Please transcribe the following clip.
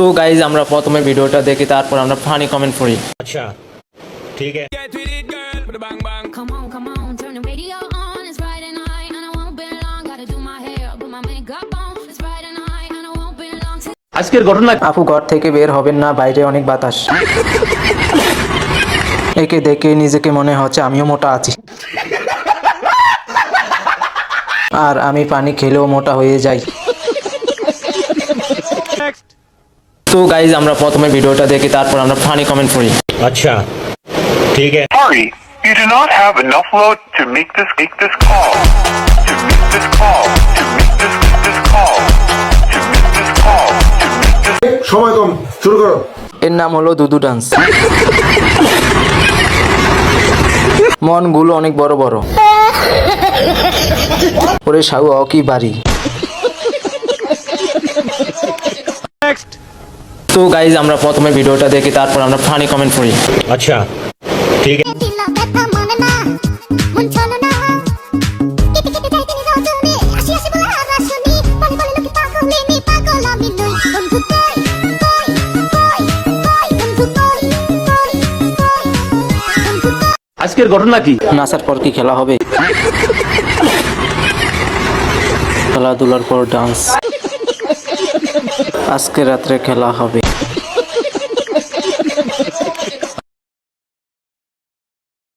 তো গাইজ আমরা প্রথমে ভিডিওটা দেখি, তারপর আমরা ফানি কমেন্ট করি। अच्छा ठीक है। Come on, turn the radio on. It's Friday night and I won't be long. Gotta do my hair, put my makeup on. It's Friday night and I won't be long. আজকের ঘটনা। আপু ঘর থেকে বের হবেন না, বাইরে অনেক বাতাস। একে দেখে নিজেকে মনে হচ্ছে আমিও মোটা আছি, আর আমি পানি খেলেও মোটা হয়ে যাই। তো গাইজ আমরা প্রথমে ভিডিওটা দেখি, তারপর আমরা ফানি কমেন্ট করি। अच्छा ठीक है। Sorry, you do not have enough load to make this call. To make this call. To make this call. To make this call. To make this. সময় কম, শুরু করো। এর নাম হলো দুদু ডান্স। মনগুলো অনেক বড় বড়, ওরে সাউ কি বাড়ি। তো গাইজ আমরা প্রথমে ভিডিওটা দেখি, তারপর আমরা ফানি কমেন্ট করি। अच्छा ठीक है। আজকের ঘটনা কি? নাচার পর কি খেলা হবে? খেলাধুলার পর ডান্স। আজকে রাত্রে খেলা হবে।